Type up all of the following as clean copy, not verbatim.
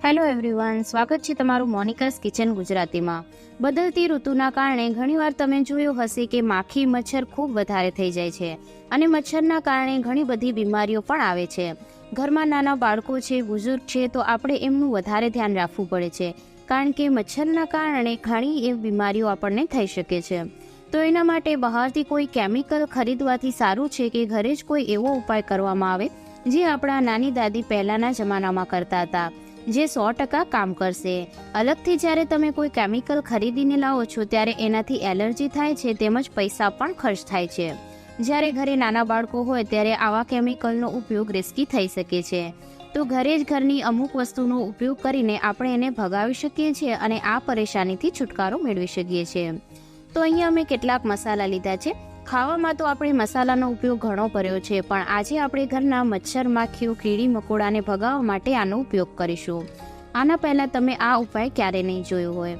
Hello everyone, સ્વાગત છે તમારું મોનિકાસ કિચન ગુજરાતીમાં। બદલતી ઋતુના કારણે ઘણીવાર તમે જોયું હશે કે માખી મચ્છર ખૂબ વધારે થઈ જાય છે અને મચ્છરના કારણે ઘણી બધી બીમારીઓ પણ આવે છે। ઘરમાં નાના બાળકો છે, બુઝુર્ગ છે, તો આપણે એમનું વધારે ધ્યાન રાખવું પડે છે કારણ કે મચ્છરના કારણે ઘણી એવી બીમારીઓ આપણને થઈ શકે છે। તો એના માટે બહારથી કોઈ કેમિકલ ખરીદવાથી સારું છે કે ઘરે જ કોઈ એવો ઉપાય કરવામાં આવે જે આપણા નાની દાદી પહેલાંના જમાનામાં કરતા હતા, જે 100% કામ કરશે। અલગથી જ્યારે તમે કોઈ કેમિકલ ખરીદીને લાવો છો ત્યારે એનાથી એલર્જી થાય છે, તેમજ પૈસા પણ ખર્ચ થાય છે। જ્યારે ઘરે નાના બાળકો હોય ત્યારે આવા કેમિકલનો ઉપયોગ રિસ્કી થઈ શકે છે। તો ઘરે જ ઘરની અમુક વસ્તુનો ઉપયોગ કરીને આપણે એને ભગાવી શકીએ છીએ અને આ પરેશાનીથી છુટકારો મેળવી શકીએ છીએ। તો અહીંયા અમે કેટલાક મસાલા લીધા છે। ખાવામાં તો આપણે મસાલાનો ઉપયોગ ઘણો કર્યો છે, પણ આજે આપણે ઘરના મચ્છર, માખીઓ, કીડી મકોડાને ભગાવવા માટે આનો ઉપયોગ કરીશું। આના પહેલાં તમે આ ઉપાય ક્યારે નહીં જોયો હોય।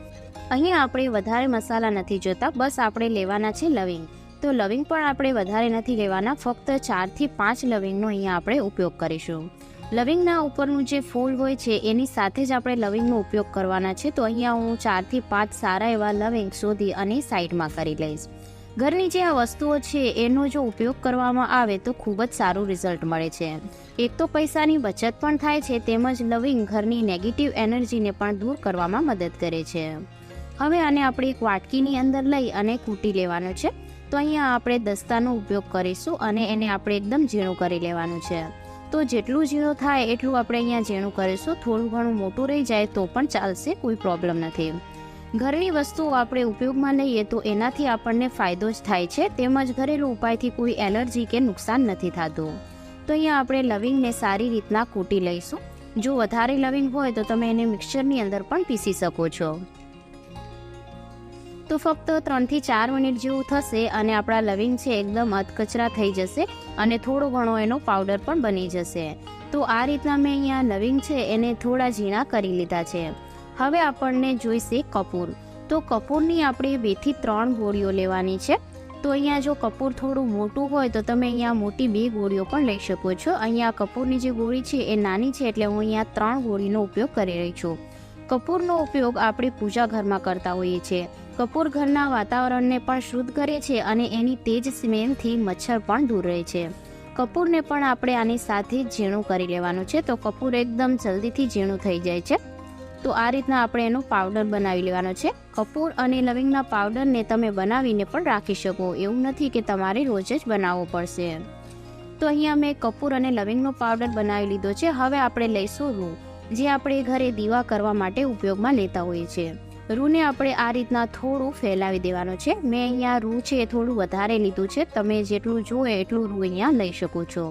અહીંયા આપણે વધારે મસાલા નથી જોતા, બસ આપણે લેવાના છે લવિંગ। તો લવિંગ પણ આપણે વધારે નથી લેવાના, ફક્ત 4 થી 5 લવિંગનો અહીંયા આપણે ઉપયોગ કરીશું। લવિંગના ઉપરનું જે ફૂલ હોય છે એની સાથે જ આપણે લવિંગનો ઉપયોગ કરવાના છે। તો અહીંયા હું 4 થી 5 સારા એવા લવિંગ શોધી અને સાઈડમાં કરી લઈશ। ઘરની જે આ વસ્તુઓ છે એનો જો ઉપયોગ કરવામાં આવે તો ખૂબ જ સારું રિઝલ્ટ મળે છે। એક તો પૈસાની બચત પણ થાય છે, તેમજ લવિંગ ઘરની નેગેટિવ એનર્જીને પણ દૂર કરવામાં મદદ કરે છે। હવે આને આપણે એક વાટકીની અંદર લઈ અને કૂટી લેવાનું છે। તો અહીંયા આપણે દસ્તાનો ઉપયોગ કરીશું અને એને આપણે એકદમ ઝીણું કરી લેવાનું છે। તો જેટલું ઝીણું થાય એટલું આપણે અહીંયા ઝીણું કરીશું। થોડું ઘણું મોટું રહી જાય તો પણ ચાલશે, કોઈ પ્રોબ્લેમ નથી। ઘરની વસ્તુઓ આપણે ઉપયોગમાં લઈએ તો એનાથી આપણને ફાયદો જ થાય છે, તેમજ ઘરેલું ઉપાયથી કોઈ એલર્જી કે નુકસાન નથી થતું। તો અહીંયા આપણે લવિંગને સારી રીતના કૂટી લઈશું। જો વધારે લવિંગ હોય તો તમે એને મિક્સરની અંદર પણ પીસી શકો છો। તો ફક્ત 3 થી 4 મિનિટ જેવું થશે અને આપણા લવિંગ છે એકદમ અધકચરા થઈ જશે અને થોડો ઘણો એનો પાવડર પણ બની જશે। તો આ રીતના મેં અહીંયા લવિંગ છે એને થોડા ઝીણા કરી લીધા છે। હવે આપણને જોઈશે કપૂર। તો કપૂરની આપણે 2 થી 3 ગોળીઓ લેવાની છે। તો અહીંયા જો કપૂર થોડું મોટું હોય તો તમે અહીંયા મોટી 2 ગોળીઓ પણ લઈ શકો છો। અહીંયા કપૂરની જે ગોળી છે એ નાની છે એટલે હું અહીંયા 3 ગોળીનો ઉપયોગ કરી રહી છું। કપૂરનો ઉપયોગ આપણે પૂજા ઘરમાં કરતા હોઈએ છીએ। કપૂર ઘરના વાતાવરણને પણ શુદ્ધ કરે છે અને એની તેજ સ્મેલથી મચ્છર પણ દૂર રહે છે। કપૂરને પણ આપણે આની સાથે જ ઝીણું કરી લેવાનું છે। તો કપૂર એકદમ જલ્દીથી ઝીણું થઈ જાય છે। તો આ રીતના આપણે એનો પાવડર બનાવી લેવાનો છે। કપૂર અને લવિંગના પાવડરને તમે બનાવીને પણ રાખી શકો, એવું નથી કે તમારે રોજ જ બનાવવો પડશે। તો અહીંયા મેં કપૂર અને લવિંગનો પાવડર બનાવી લીધો છે। હવે આપણે લઈશું રૂ, જે આપણે ઘરે દીવા કરવા માટે ઉપયોગમાં લેતા હોઈએ છીએ। રૂને આપણે આ રીતના થોડું ફેલાવી દેવાનું છે। મેં અહીંયા રૂ છે એ થોડું વધારે લીધું છે, તમે જેટલું જોઈએ એટલું રૂ અહીંયા લઈ શકો છો।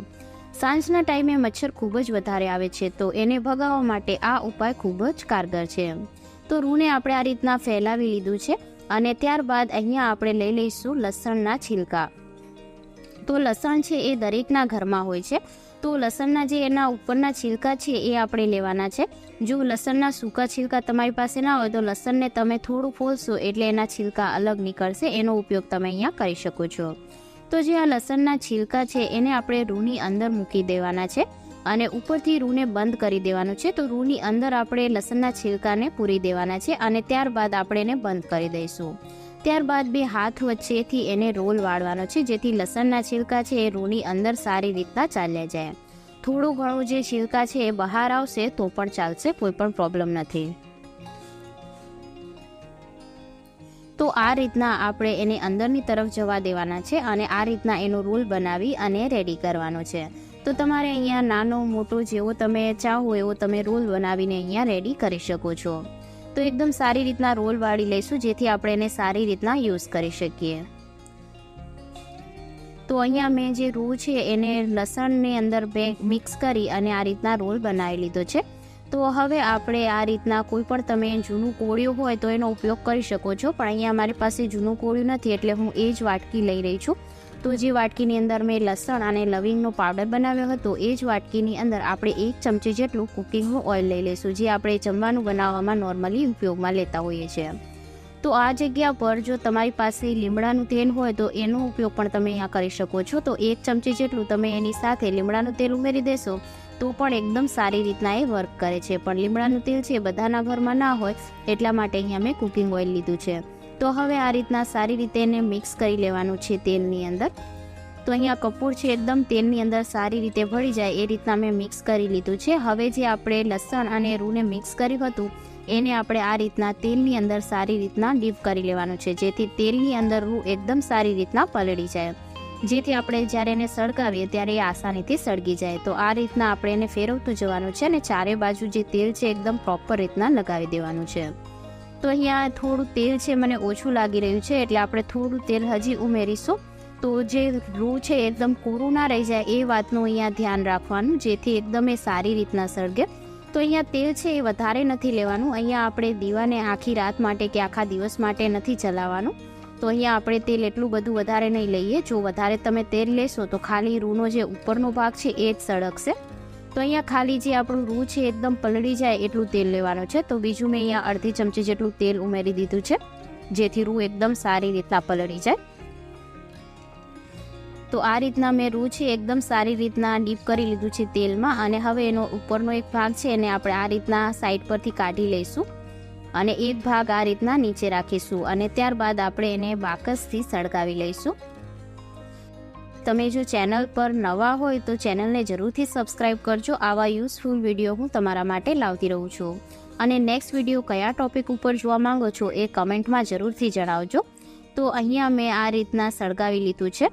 સાંજના ટાઈમે મચ્છર ખૂબ જ વધારે આવે છે, તો એને ભગાવવા માટે આ ઉપાય ખૂબ જ કારગર છે। તો રૂને આપણે આ રીતના ફેલાવી લીધું છે અને ત્યારબાદ અહીંયા આપણે લઈ લઈશું લસણના છિલકા। તો લસણ છે એ દરેકના ઘરમાં હોય છે। તો લસણના જે એના ઉપરના છિલકા છે એ આપણે લેવાના છે। જો લસણના સૂકા છિલકા તમારી પાસે ના હોય તો લસણને તમે થોડું ફોલશો એટલે એના છિલકા અલગ નીકળશે, એનો ઉપયોગ તમે અહીંયા કરી શકો છો। તો જે આ લસણના છિલકા છે એને આપણે રૂની અંદર મૂકી દેવાના છે અને ઉપરથી રૂને બંધ કરી દેવાનું છે। તો રૂની અંદર આપણે લસણના છિલકાને પૂરી દેવાના છે અને ત્યારબાદ આપણે એને બંધ કરી દઈશું। ત્યારબાદ 2 હાથ વચ્ચેથી એને રોલ વાળવાનો છે, જેથી લસણના છિલકા છે એ રૂની અંદર સારી રીતના ચાલ્યા જાય। થોડું ઘણું જે છિલકા છે એ બહાર આવશે તો પણ ચાલશે, કોઈ પણ પ્રોબ્લેમ નથી। તો આ રીતના આપણે એને અંદરની તરફ જવા દેવાના છે અને આ રીતના એનો રોલ બનાવી અને રેડી કરવાનો છે। તો તમારે અહીંયા નાનો મોટો જેવો તમે ચાહો એવો તમે રોલ બનાવીને અહીંયા રેડી કરી શકો છો। તો એકદમ સારી રીતના રોલ વાળી લઈશું, જેથી આપણે એને સારી રીતના યુઝ કરી શકીએ। તો અહીંયા મેં જે રૂ છે એને લસણની અંદર મિક્સ કરી અને આ રીતના રોલ બનાવી લીધો છે। તો હવે આપણે આ રીતના કોઈ પણ તમે જૂનું કોળિયું હોય તો એનો ઉપયોગ કરી શકો છો, પણ અહીંયા મારી પાસે જૂનું કોળિયું નથી એટલે હું એ જ વાટકી લઈ રહી છું। તો જે વાટકીની અંદર મેં લસણ અને લવિંગનો પાવડર બનાવ્યો હતો એ જ વાટકીની અંદર આપણે 1 ચમચી જેટલું કુકિંગનું ઓઇલ લઈ લઈશું, જે આપણે જમવાનું બનાવવામાં નોર્મલી ઉપયોગમાં લેતા હોઈએ છીએ। તો આ જગ્યા પર જો તમારી પાસે લીમડાનું તેલ હોય તો એનો ઉપયોગ પણ તમે અહીંયા કરી શકો છો. તો 1 ચમચી જેટલું તમે એની સાથે લીમડાનું તેલ ઉમેરી દેશો તો પણ એકદમ સારી રીતના એ વર્ક કરે છે. પણ લીમડાનું તેલ છે બધાના ઘરમાં ના હોય, એટલા માટે અહીંયા મેં કુકિંગ ઓઇલ લીધું છે. તો હવે આ રીતના સારી રીતે એને મિક્સ કરી લેવાનું છે તેલની અંદર. તો અહીંયા કપૂર છે એકદમ તેલની અંદર સારી રીતે ભળી જાય એ રીતના મેં મિક્સ કરી લીધું છે. હવે જે આપણે લસણ અને રૂને મિક્સ કર્યું હતું એને આપણે આ રીતના તેલની અંદર સારી રીતના ડીપ કરી લેવાનું છે, જેથી તેલની અંદર રૂ એકદમ સારી રીતના પલળી જાય, જેથી આપણે જ્યારે એને સળગાવીએ ત્યારે એ આસાનીથી સળગી જાય. તો આ રીતના આપણે એને ફેરવતું જવાનું છે અને ચારે બાજુ જે તેલ છે એકદમ પ્રોપર રીતના લગાવી દેવાનું છે. તો અહીંયા થોડું તેલ છે મને ઓછું લાગી રહ્યું છે, એટલે આપણે થોડું તેલ હજી ઉમેરીશું. તો જે રૂ છે એકદમ કોરું ના રહી જાય એ વાતનું અહીંયા ધ્યાન રાખવાનું, જેથી એકદમ એ સારી રીતના સળગે. તો અહીંયા તેલ છે એ વધારે નથી લેવાનું. અહીંયા આપણે દીવાને આખી રાત માટે કે આખા દિવસ માટે નથી ચલાવવાનું. તો અહીંયા આપણે તેલ એટલું બધું વધારે નહીં લઈએ. જો વધારે તમે તેલ લેશો તો ખાલી રૂનો જે ઉપરનો ભાગ છે એ જ સળગશે. તો અહીંયા ખાલી જે આપણું રૂ છે એકદમ પલળી જાય એટલું તેલ લેવાનું છે. તો બીજું મેં અહીંયા અડધી ચમચી જેટલું તેલ ઉમેરી દીધું છે, જેથી રૂ એકદમ સારી રીતના પલળી જાય. તો આ રીતના મેં રૂ છે એકદમ સારી રીતના ડીપ કરી લીધું છે તેલમાં. અને હવે એનો ઉપરનો એક ભાગ છે એને આપણે આ રીતના સાઈડ પરથી કાઢી લઈશું અને એક ભાગ આ રીતના નીચે રાખીશું અને ત્યારબાદ આપણે એને બાકસથી સળગાવી લઈશું. તમે જો ચેનલ પર નવા હોય તો ચેનલને જરૂરથી સબસ્ક્રાઈબ કરજો. આવા યુઝફુલ વિડીયો હું તમારા માટે લાવતી રહું છું. અને નેક્સ્ટ વિડીયો કયા ટોપિક ઉપર જોવા માંગો છો એ કમેન્ટમાં જરૂરથી જણાવજો. તો અહીંયા મેં આ રીતના સળગાવી લીધું છે.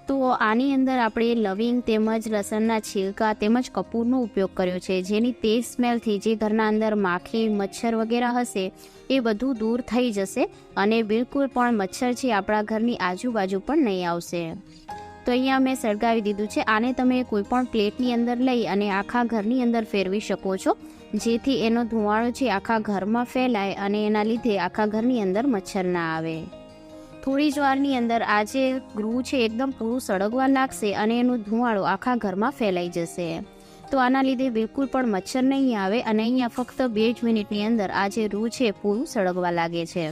તો આની અંદર આપણે લવિંગ તેમજ લસણના છિલકા તેમજ કપૂરનો ઉપયોગ કર્યો છે, જેની તેજ સ્મેલથી જે ઘરના અંદર માખી મચ્છર વગેરે હશે એ બધું દૂર થઈ જશે અને બિલકુલ પણ મચ્છર છે આપણા ઘરની આજુબાજુ પણ નહીં આવશે. તો અહીંયા મેં સળગાવી દીધું છે. આને તમે કોઈ પણ પ્લેટની અંદર લઈ અને આખા ઘરની અંદર ફેરવી શકો છો, જેથી એનો ધુમાડો છે આખા ઘરમાં ફેલાય અને એના લીધે આખા ઘરની અંદર મચ્છર ના આવે. થોડી જ વારની અંદર આ જે રૂ છે એકદમ પૂરું સળગવા લાગશે અને એનો ધુમાડો આખા ઘરમાં ફેલાઈ જશે. તો આના લીધે બિલકુલ પણ મચ્છર નહીં આવે અને અહીંયા ફક્ત 2 જ મિનિટની અંદર આ જે રૂ છે પૂરું સળગવા લાગે છે.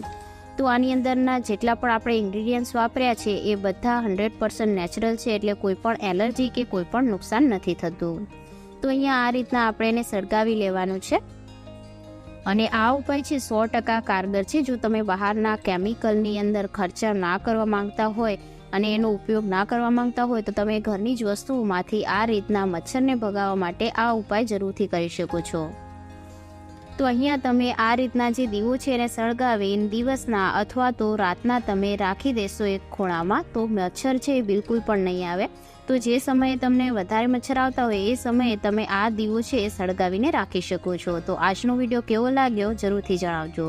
તો આની અંદરના જેટલા પણ આપણે ઇન્ગ્રીડિયન્ટ્સ વાપર્યા છે એ બધા 100% નેચરલ છે, એટલે કોઈ પણ એલર્જી કે કોઈ પણ નુકસાન નથી થતું. તો અહીંયા આ રીતના આપણે એને સળગાવી લેવાનું છે. અને આ ઉપાય છે 100% કારગર છે. જો તમે બહારના કેમિકલની અંદર ખર્ચા ના કરવા માંગતા હોય અને એનો ઉપયોગ ના કરવા માંગતા હોય તો તમે ઘરની જ વસ્તુઓમાંથી આ રીતના મચ્છરને ભગાવવા માટે આ ઉપાય જરૂરથી કરી શકો છો. તો અહીંયા તમે આ રીતના જે દીવો છે એને સળગાવીને દિવસના અથવા તો રાતના તમે રાખી દેશો એક ખૂણામાં તો મચ્છર છે એ બિલકુલ પણ નહીં આવે. તો જે સમયે તમને વધારે મચ્છર આવતા હોય એ સમયે તમે આ દીવો છે એ સળગાવીને રાખી શકો છો. તો આજનો વિડીયો કેવો લાગ્યો જરૂરથી જણાવજો.